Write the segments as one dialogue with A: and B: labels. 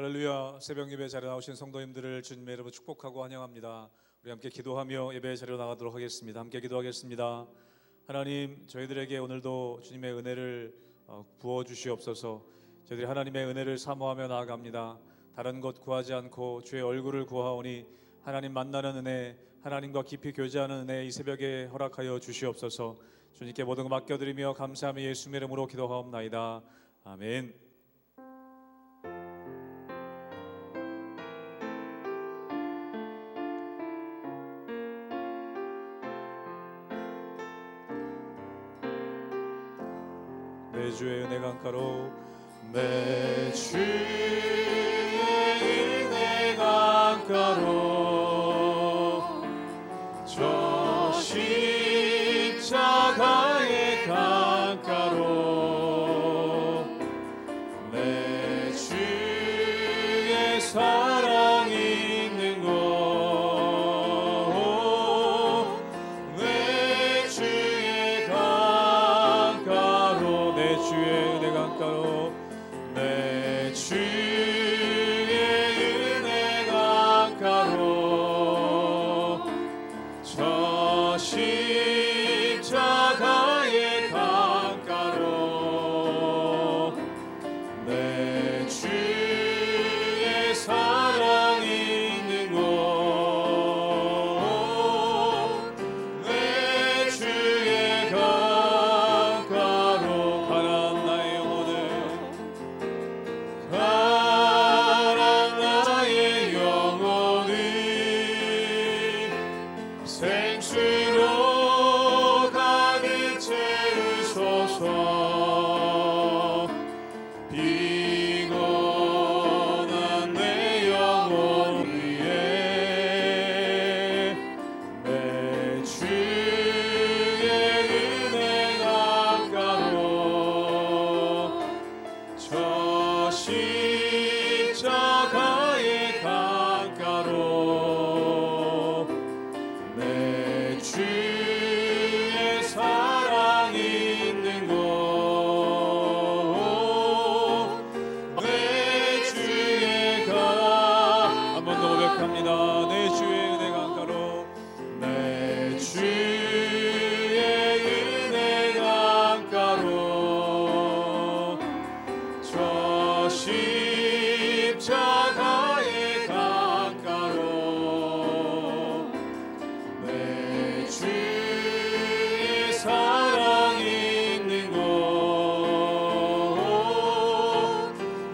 A: 할렐루야. 새벽 예배 자리에 나오신 성도님들을 주님의 이름으로 축복하고 환영합니다. 우리 함께 기도하며 예배 자리로 나가도록 하겠습니다. 함께 기도하겠습니다. 하나님, 저희들에게 오늘도 주님의 은혜를 부어주시옵소서. 저희들이 하나님의 은혜를 사모하며 나아갑니다. 다른 것 구하지 않고 주의 얼굴을 구하오니 하나님 만나는 은혜, 하나님과 깊이 교제하는 은혜 이 새벽에 허락하여 주시옵소서. 주님께 모든 것 맡겨드리며 감사하며 예수님의 이름으로 기도하옵나이다. 아멘. 매주의 은혜 강가로 매주의 은혜 강가로 저 십자가의 강가로 내 주의 사랑이 있는 곳 내 주의 강가로 내 주의 은혜 강가로 내 주의 은혜 강가로 저 십자가의 강가로 내 주의 사랑이 있는 곳 내 주의 강가로 가란 나의 영혼을 가란 나의 영혼을 생수로 가득 채우소서. 피곤한 내 영혼 위에 내 주의 은혜 강가로 저 십자가의 강가로 내 주의 사랑이 있는 곳 내 주의 강 한 번 더 고백합니다. 내 주의 은혜 강가로 내 주의 은혜 강가로 저 십자가의 강가로 내 주의 사랑이 있는 곳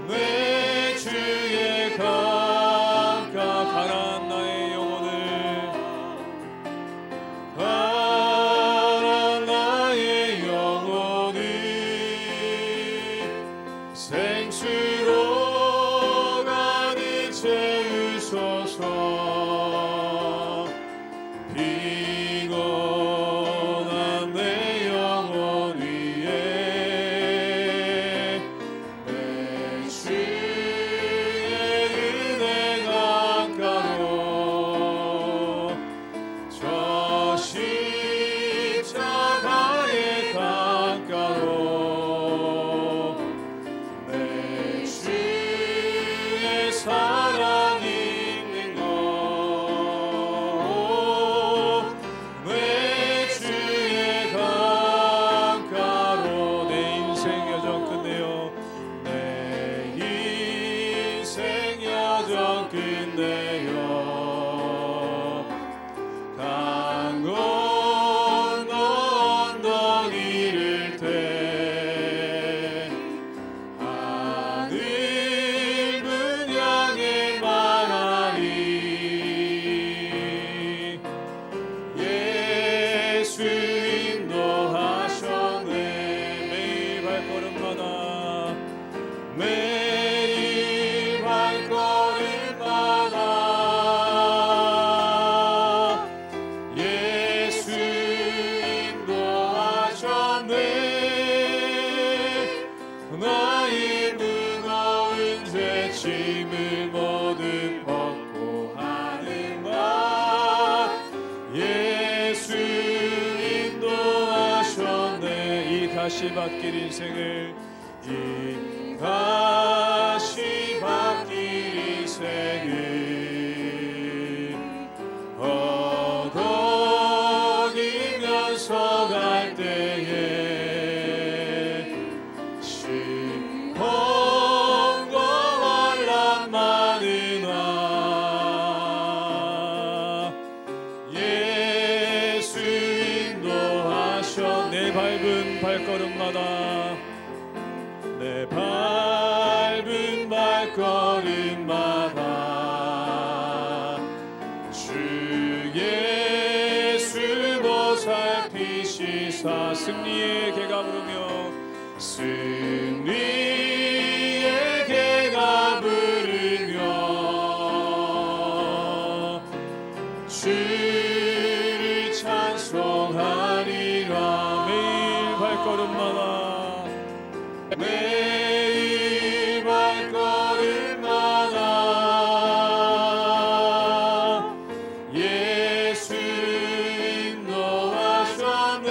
A: 내 주의 강가 가란 나의 영혼을 가란 나의 영혼을 생수로 가득 채우소서. 피곤한 내 영혼 위에 내 주의 은혜 강가로 저 십자가의 강가로 내 주의 사랑이 있는 곳 내 주의 강가로 내 인생 여정 끝내요. 내 인생 여정 끝내요. 강 건너 언덕 이를 때 하늘 문 향해 말하리. 예수 인도하셨네. 매일 발걸음마다 매일 발걸음마다 예수 인도하셨네. 나의 무거운 죄짐을 모두 벗고 하는 바 예수 인도하셨네. 이 가시밭길 인생을 이 다시 바뀔 인생을 허덕이면서 갈 때에 시험과 환난 많으나 예수 인도하셔 내 밟은 발걸음마다 내 밟은 발걸음마다 주 예수 보살피시사 승리의 개가 부르며 승리의 개가 부르며 주를 찬송하리라 매일 발걸음마다 매일 발걸음마다 예수 인도하셨네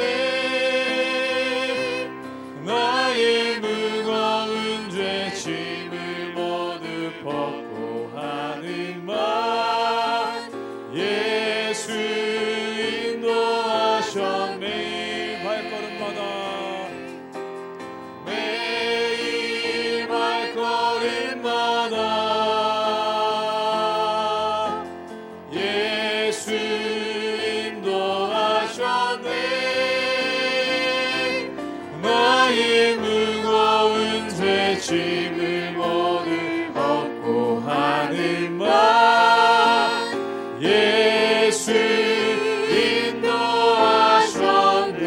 A: 나의 무거운 죄 짐을 모두 벗고 하는 말 예수 인도하셨네 매일 발걸음마다 예수 인도하셨네 나의 무거운 죄 짐을 모두 벗고 하는 말 예수 인도하셨네.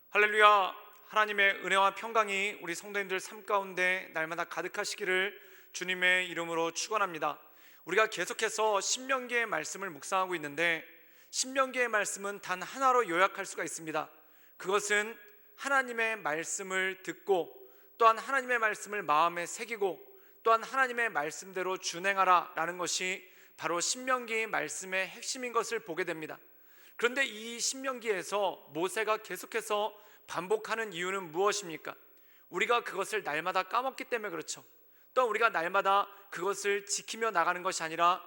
B: 할렐루야. 하나님의 은혜와 평강이 우리 성도님들 삶 가운데 날마다 가득하시기를 주님의 이름으로 축원합니다. 우리가 계속해서 신명기의 말씀을 묵상하고 있는데 신명기의 말씀은 단 하나로 요약할 수가 있습니다. 그것은 하나님의 말씀을 듣고 또한 하나님의 말씀을 마음에 새기고 또한 하나님의 말씀대로 준행하라 라는 것이 바로 신명기 말씀의 핵심인 것을 보게 됩니다. 그런데 이 신명기에서 모세가 계속해서 반복하는 이유는 무엇입니까? 우리가 그것을 날마다 까먹기 때문에 그렇죠. 또 우리가 날마다 그것을 지키며 나가는 것이 아니라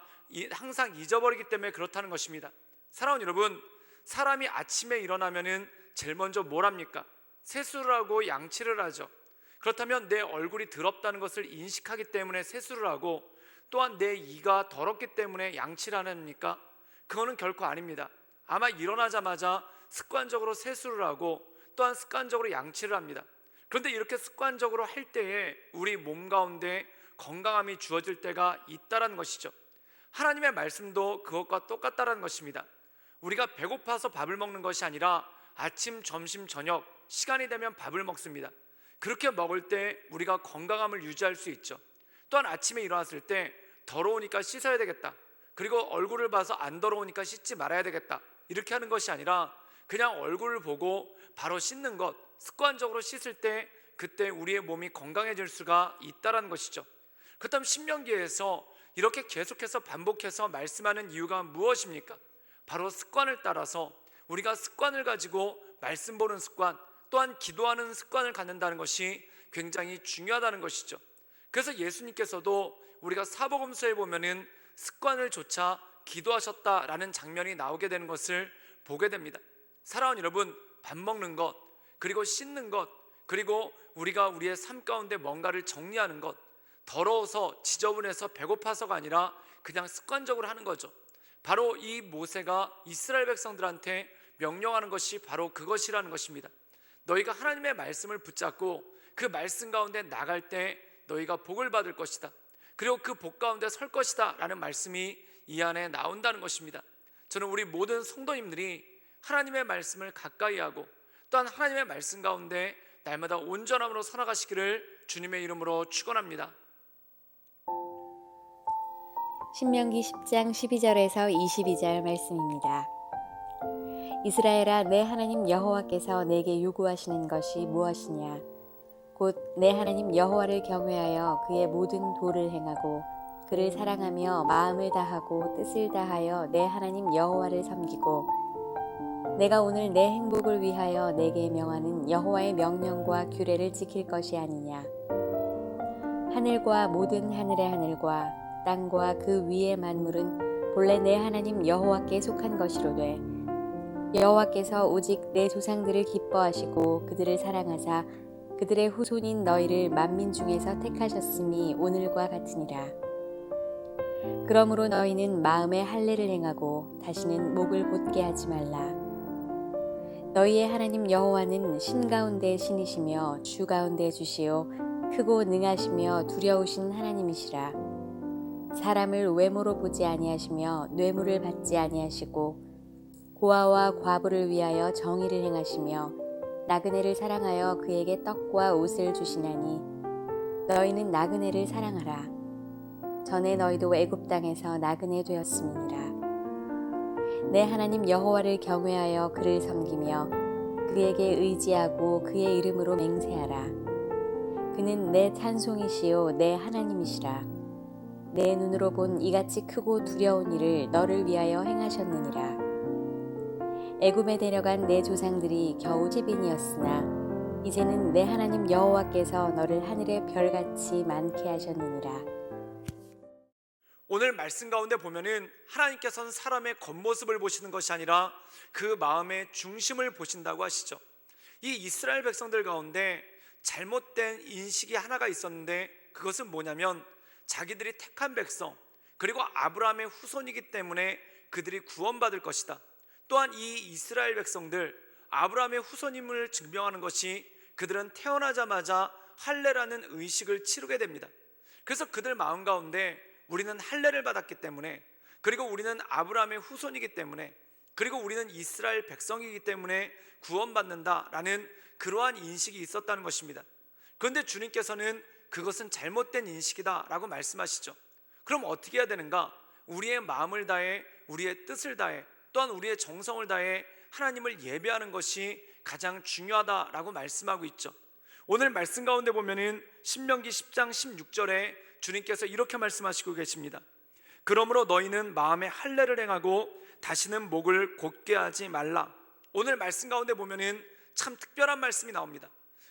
B: 항상 잊어버리기 때문에 그렇다는 것입니다. 사랑하는 여러분, 사람이 아침에 일어나면은 제일 먼저 뭘 합니까? 세수를 하고 양치를 하죠. 그렇다면 내 얼굴이 더럽다는 것을 인식하기 때문에 세수를 하고 또한 내 이가 더럽기 때문에 양치를 합니까? 그거는 결코 아닙니다. 아마 일어나자마자 습관적으로 세수를 하고 또한 습관적으로 양치를 합니다. 그런데 이렇게 습관적으로 할 때에 우리 몸 가운데 건강함이 주어질 때가 있다는 것이죠. 하나님의 말씀도 그것과 똑같다는 것입니다. 우리가 배고파서 밥을 먹는 것이 아니라 아침, 점심, 저녁 시간이 되면 밥을 먹습니다. 그렇게 먹을 때 우리가 건강함을 유지할 수 있죠. 또한 아침에 일어났을 때 더러우니까 씻어야 되겠다, 그리고 얼굴을 봐서 안 더러우니까 씻지 말아야 되겠다, 이렇게 하는 것이 아니라 그냥 얼굴을 보고 바로 씻는 것, 습관적으로 씻을 때 그때 우리의 몸이 건강해질 수가 있다는 것이죠. 그렇다면 신명기에서 이렇게 계속해서 반복해서 말씀하는 이유가 무엇입니까? 바로 습관을 따라서 우리가 습관을 가지고 말씀 보는 습관, 또한 기도하는 습관을 갖는다는 것이 굉장히 중요하다는 것이죠. 그래서 예수님께서도 우리가 사복음서에 보면은 습관을 조차 기도하셨다라는 장면이 나오게 되는 것을 보게 됩니다. 사랑하는 여러분, 밥 먹는 것, 그리고 씻는 것, 그리고 우리가 우리의 삶 가운데 뭔가를 정리하는 것, 더러워서 지저분해서 배고파서가 아니라 그냥 습관적으로 하는 거죠. 바로 이 모세가 이스라엘 백성들한테 명령하는 것이 바로 그것이라는 것입니다. 너희가 하나님의 말씀을 붙잡고 그 말씀 가운데 나갈 때 너희가 복을 받을 것이다, 그리고 그 복 가운데 설 것이다 라는 말씀이 이 안에 나온다는 것입니다. 저는 우리 모든 성도님들이 하나님의 말씀을 가까이 하고 또한 하나님의 말씀 가운데 날마다 온전함으로 살아가시기를 주님의 이름으로 축원합니다.
C: 신명기 10장 12절에서 22절 말씀입니다. 이스라엘아, 내 하나님 여호와께서 내게 요구하시는 것이 무엇이냐? 곧 내 하나님 여호와를 경외하여 그의 모든 도를 행하고 그를 사랑하며 마음을 다하고 뜻을 다하여 내 하나님 여호와를 섬기고 내가 오늘 내 행복을 위하여 내게 명하는 여호와의 명령과 규례를 지킬 것이 아니냐. 하늘과 모든 하늘의 하늘과 땅과 그 위의 만물은 본래 내 하나님 여호와께 속한 것이로되 여호와께서 오직 내 조상들을 기뻐하시고 그들을 사랑하사 그들의 후손인 너희를 만민 중에서 택하셨음이 오늘과 같으니라. 그러므로 너희는 마음에 할례를 행하고 다시는 목을 곧게 하지 말라. 너희의 하나님 여호와는 신 가운데 신이시며 주 가운데 주시요 크고 능하시며 두려우신 하나님이시라. 사람을 외모로 보지 아니하시며 뇌물을 받지 아니하시고 고아와 과부를 위하여 정의를 행하시며 나그네를 사랑하여 그에게 떡과 옷을 주시나니 너희는 나그네를 사랑하라. 전에 너희도 애굽 땅에서 나그네 되었음이니라. 내 하나님 여호와를 경외하여 그를 섬기며 그에게 의지하고 그의 이름으로 맹세하라. 그는 내 찬송이시요 내 하나님이시라. 내 눈으로 본 이같이 크고 두려운 일을 너를 위하여 행하셨느니라. 애굽에 데려간 내 조상들이 겨우 제빈이었으나 이제는 내 하나님 여호와께서 너를 하늘의 별같이 많게 하셨느니라.
B: 오늘 말씀 가운데 보면은 하나님께서는 사람의 겉모습을 보시는 것이 아니라 그 마음의 중심을 보신다고 하시죠. 이 이스라엘 백성들 가운데 잘못된 인식이 하나가 있었는데 그것은 뭐냐면 자기들이 택한 백성 그리고 아브라함의 후손이기 때문에 그들이 구원받을 것이다. 또한 이 이스라엘 백성들 아브라함의 후손임을 증명하는 것이 그들은 태어나자마자 할례라는 의식을 치르게 됩니다. 그래서 그들 마음 가운데 우리는 할례를 받았기 때문에 그리고 우리는 아브라함의 후손이기 때문에 그리고 우리는 이스라엘 백성이기 때문에 구원받는다라는 그러한 인식이 있었다는 것입니다. 그런데 주님께서는 그것은 잘못된 인식이다라고 말씀하시죠. 그럼 어떻게 해야 되는가? 우리의 마음을 다해 우리의 뜻을 다해 또한 우리의 정성을 다해 하나님을 예배하는 것이 가장 중요하다라고 말씀하고 있죠. 오늘 말씀 가운데 보면은 신명기 10장 16절에 주님께서 이렇게 말씀하시고 계십니다. 그러므로 너희는 마음에 할례를 행하고 다시는 목을 곧게 하지 말라. 오늘 말씀 가운데 보면은 참 특별한 말씀이 나옵니다.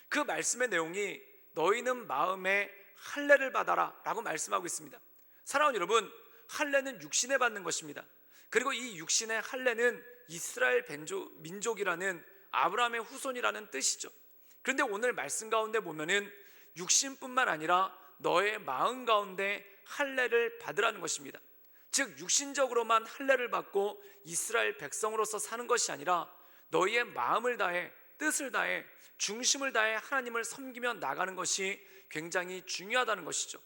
B: 그 말씀의 내용이 너희는 마음에 할례를 받아라 라고 말씀하고 있습니다. 사랑하는 여러분, 할례는 육신에 받는 것입니다. 그리고 이 육신의 할례는 이스라엘 민족이라는 아브라함의 후손이라는 뜻이죠. 그런데 오늘 말씀 가운데 보면은 육신뿐만 아니라 너의 마음 가운데 할례를 받으라는 것입니다. 즉 육신적으로만 할례를 받고 이스라엘 백성으로서 사는 것이 아니라 너희의 마음을 다해 뜻을 다해 중심을 다해 하나님을 섬기며 나가는 것이 굉장히 중요하다는 것이죠.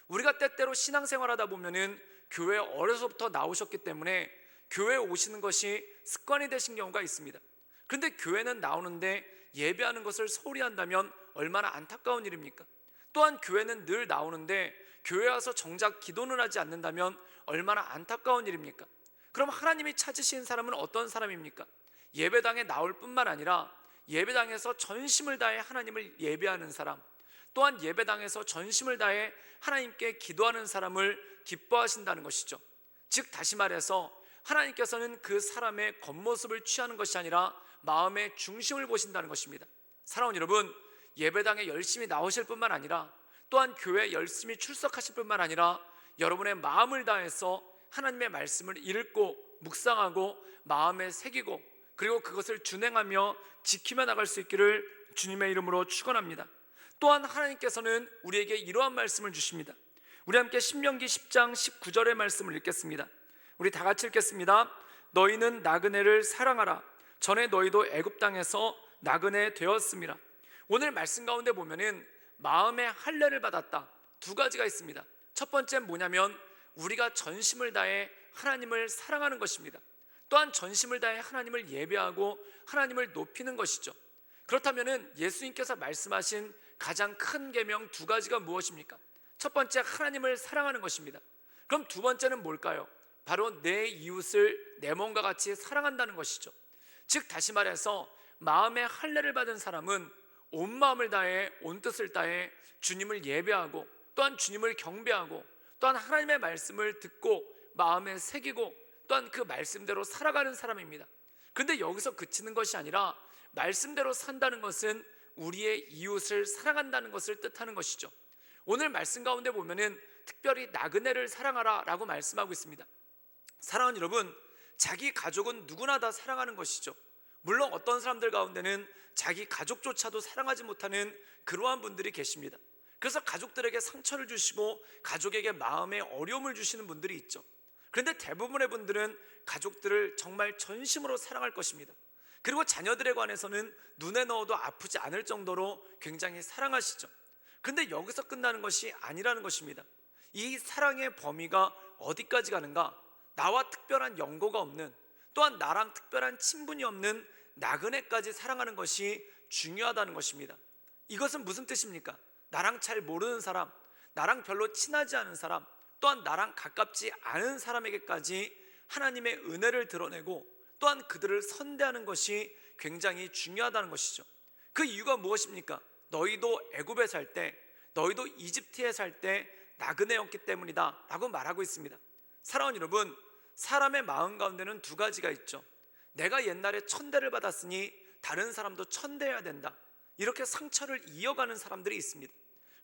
B: 우리가 때때로 신앙생활하다 보면은 교회에 어려서부터 나오셨기 때문에 교회에 오시는 것이 습관이 되신 경우가 있습니다. 그런데 교회는 나오는데 예배하는 것을 소홀히 한다면 얼마나 안타까운 일입니까? 또한 교회는 늘 나오는데 교회 와서 정작 기도는 하지 않는다면 얼마나 안타까운 일입니까? 그럼 하나님이 찾으신 사람은 어떤 사람입니까? 예배당에 나올 뿐만 아니라 예배당에서 전심을 다해 하나님을 예배하는 사람, 또한 예배당에서 전심을 다해 하나님께 기도하는 사람을 기뻐하신다는 것이죠. 즉 다시 말해서 하나님께서는 그 사람의 겉모습을 취하는 것이 아니라 마음의 중심을 보신다는 것입니다. 사랑하는 여러분, 예배당에 열심히 나오실 뿐만 아니라 또한 교회에 열심히 출석하실 뿐만 아니라 여러분의 마음을 다해서 하나님의 말씀을 읽고 묵상하고 마음에 새기고 그리고 그것을 준행하며 지키며 나갈 수 있기를 주님의 이름으로 축원합니다. 또한 하나님께서는 우리에게 이러한 말씀을 주십니다. 우리 함께 신명기 10장 19절의 말씀을 읽겠습니다. 우리 다 같이 읽겠습니다. 너희는 나그네를 사랑하라. 전에 너희도 애굽 땅에서 나그네 되었습니다. 오늘 말씀 가운데 보면은 마음의 할례를 받았다. 두 가지가 있습니다. 첫 번째는 뭐냐면 우리가 전심을 다해 하나님을 사랑하는 것입니다. 또한 전심을 다해 하나님을 예배하고 하나님을 높이는 것이죠. 그렇다면은 예수님께서 말씀하신 가장 큰 계명 두 가지가 무엇입니까? 첫 번째, 하나님을 사랑하는 것입니다. 그럼 두 번째는 뭘까요? 바로 내 이웃을 내 몸과 같이 사랑한다는 것이죠. 즉 다시 말해서 마음의 할례를 받은 사람은 온 마음을 다해 온 뜻을 다해 주님을 예배하고 또한 주님을 경배하고 또한 하나님의 말씀을 듣고 마음에 새기고 또한 그 말씀대로 살아가는 사람입니다. 근데 여기서 그치는 것이 아니라 말씀대로 산다는 것은 우리의 이웃을 사랑한다는 것을 뜻하는 것이죠. 오늘 말씀 가운데 보면은 특별히 나그네를 사랑하라 라고 말씀하고 있습니다. 사랑하는 여러분, 자기 가족은 누구나 다 사랑하는 것이죠. 물론 어떤 사람들 가운데는 자기 가족조차도 사랑하지 못하는 그러한 분들이 계십니다. 그래서 가족들에게 상처를 주시고 가족에게 마음에 어려움을 주시는 분들이 있죠. 그런데 대부분의 분들은 가족들을 정말 전심으로 사랑할 것입니다. 그리고 자녀들에 관해서는 눈에 넣어도 아프지 않을 정도로 굉장히 사랑하시죠. 근데 여기서 끝나는 것이 아니라는 것입니다. 이 사랑의 범위가 어디까지 가는가? 나와 특별한 연고가 없는, 또한 나랑 특별한 친분이 없는 나그네까지 사랑하는 것이 중요하다는 것입니다. 이것은 무슨 뜻입니까? 나랑 잘 모르는 사람, 나랑 별로 친하지 않은 사람, 또한 나랑 가깝지 않은 사람에게까지 하나님의 은혜를 드러내고 또한 그들을 선대하는 것이 굉장히 중요하다는 것이죠. 그 이유가 무엇입니까? 너희도 애굽에 살 때, 너희도 이집트에 살 때 나그네였기 때문이다 라고 말하고 있습니다. 사랑하는 여러분, 사람의 마음 가운데는 두 가지가 있죠. 내가 옛날에 천대를 받았으니 다른 사람도 천대해야 된다, 이렇게 상처를 이어가는 사람들이 있습니다.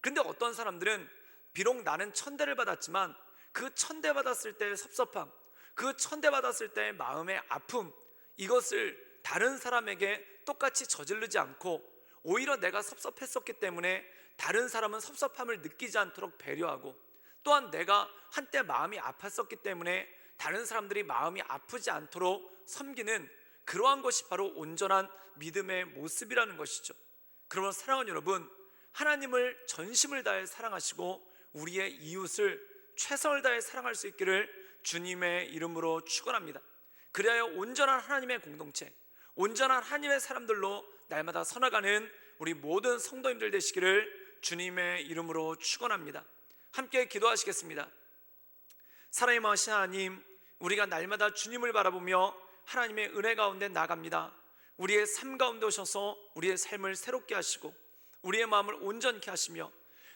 B: 근데 어떤 사람들은 비록 나는 천대를 받았지만 그 천대 받았을 때의 섭섭함, 그 천대 받았을 때의 마음의 아픔, 이것을 다른 사람에게 똑같이 저지르지 않고 오히려 내가 섭섭했었기 때문에 다른 사람은 섭섭함을 느끼지 않도록 배려하고, 또한 내가 한때 마음이 아팠었기 때문에 다른 사람들이 마음이 아프지 않도록 섬기는 그러한 것이 바로 온전한 믿음의 모습이라는 것이죠. 그러면 사랑하는 여러분, 하나님을 전심을 다해 사랑하시고 우리의 이웃을 최선을 다해 사랑할 수 있기를 주님의 이름으로 축원합니다. 그리하여 온전한 하나님의 공동체, 온전한 하나님의 사람들로 날마다 서나가는 우리 모든 성도님들 되시기를 주님의 이름으로 축원합니다. 함께 기도하시겠습니다. 사랑의 마으신 하나님, 우리가 날마다 주님을 바라보며 하나님의 은혜 가운데 나갑니다. 우리의 삶 가운데 오셔서 우리의 삶을 새롭게 하시고 우리의 마음을 온전케 하시며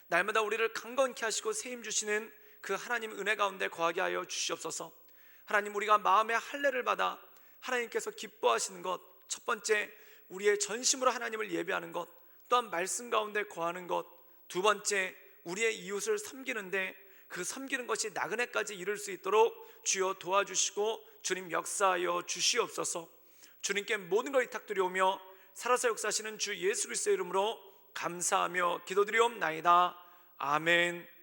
B: 날마다 우리를 강건케 하시고 세임 주시는 그 하나님 은혜 가운데 거하게 하여 주시옵소서. 하나님, 우리가 마음의 할례를 받아 하나님께서 기뻐하시는 것, 첫 번째 우리의 전심으로 하나님을 예배하는 것, 또한 말씀 가운데 거하는 것, 두 번째 우리의 이웃을 섬기는데 그 섬기는 것이 나그네까지 이룰 수 있도록 주여 도와주시고 주님 역사하여 주시옵소서. 주님께 모든 걸 위탁드리오며 살아서 역사하시는 주 예수 그리스도의 이름으로 감사하며 기도드리옵나이다. 아멘.